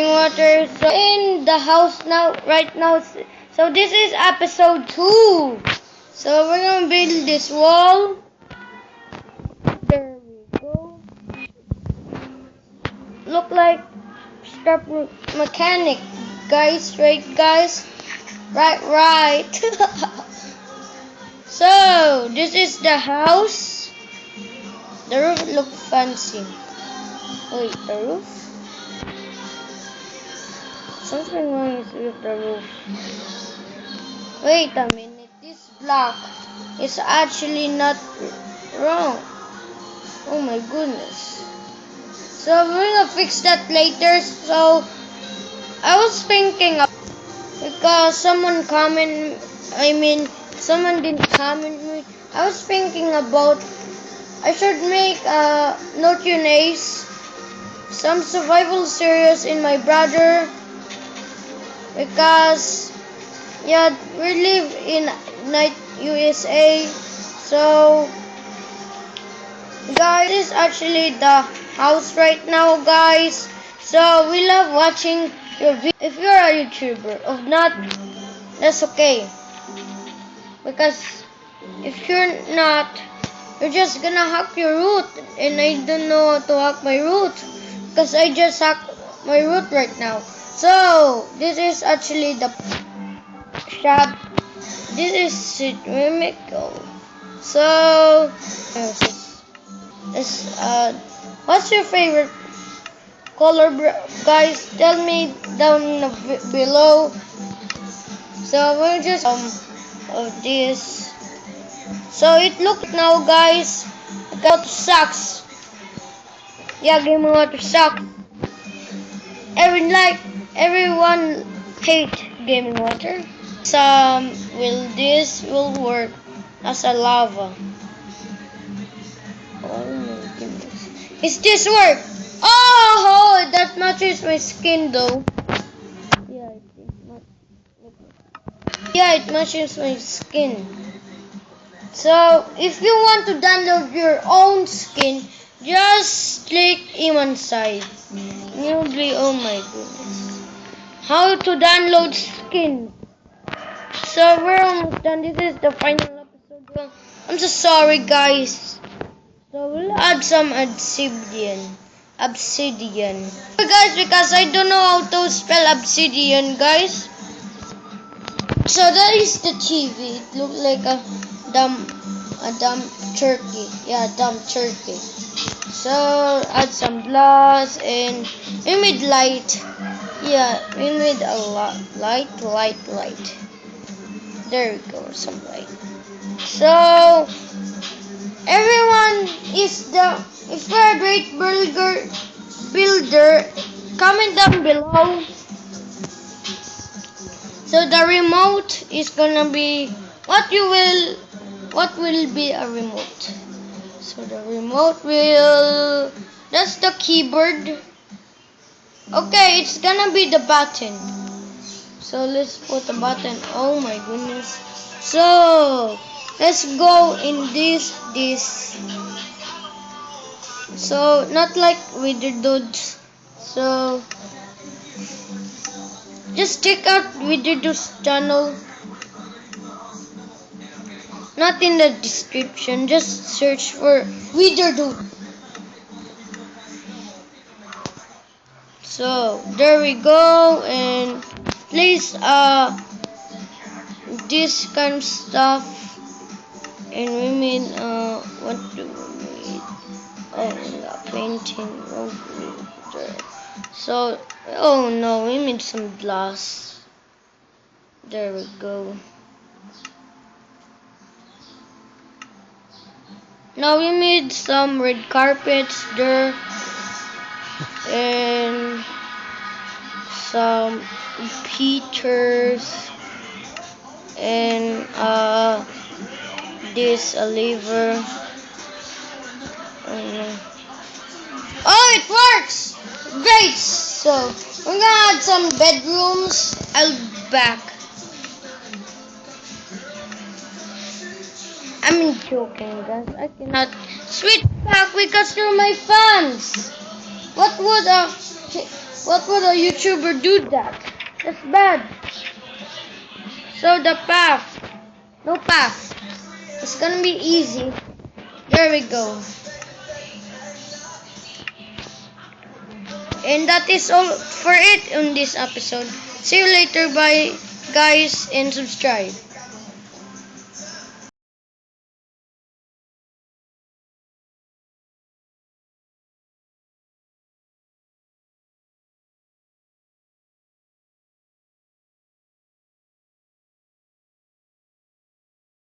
Water. So in the house now, right now. So this is episode 2. So we're gonna build this wall. There we go. Look like step mechanic, guys. Right, guys. Right. So this is the house. The roof look fancy. Wait, the roof? Something wrong is with the roof. Wait a minute, this block is actually not wrong. Oh my goodness. So we're gonna fix that later. So I was thinking because someone didn't comment me. I was thinking about I should make No Tunes, some survival series in my brother, because yeah, we live in night USA. So guys, this is actually the house right now, guys. So we love watching your videos. If you're a YouTuber, if not, that's okay. Because if you're not, you're just gonna hack your root, and I don't know how to hack my root because I just hacked my root right now. So this is actually the shop. This is it. Mimico. So what's your favorite color, guys? Tell me down below. So we're just of this. So it looks now, guys. Got sucks. Yeah, Game of Water sucks. Everyone hate Game of Water. This will work as a lava. Oh my goodness. Is this work? Oh, that matches my skin though. Yeah, it matches my skin. So if you want to download your own skin, just click Iman side. You'll be, oh my goodness. How to download skin. So we're almost done. This is the final episode. I'm so sorry, guys. So we'll add some obsidian. Guys, because I don't know how to spell obsidian, guys. So that is the TV. It looks like a dumb turkey. Yeah, dumb turkey. So add some glass and we made light. Yeah, we made a lot light. There we go, some light. So everyone is if you're a great builder, comment down below. So the remote is gonna be what will be a remote. So the remote that's the keyboard. Okay, it's gonna be the button. So let's put the button. Oh my goodness. So let's go in this. So not like we did those. So just check out Widerdude's channel. Not in the description. Just search for Widerdude. So there we go. And please this kind of stuff. And we made what do we need? Oh, painting. So, oh no, we made some glass. There we go. Now we made some red carpets there. And some heaters. And this a lever. Oh, it works! Great! So we're gonna add some bedrooms. I'll be back. I'm joking, guys. I cannot switch back because you're my fans. What would What would a YouTuber do that? That's bad. So the path. No path. It's gonna be easy. There we go. And that is all for it on this episode. See you later, bye guys, and subscribe.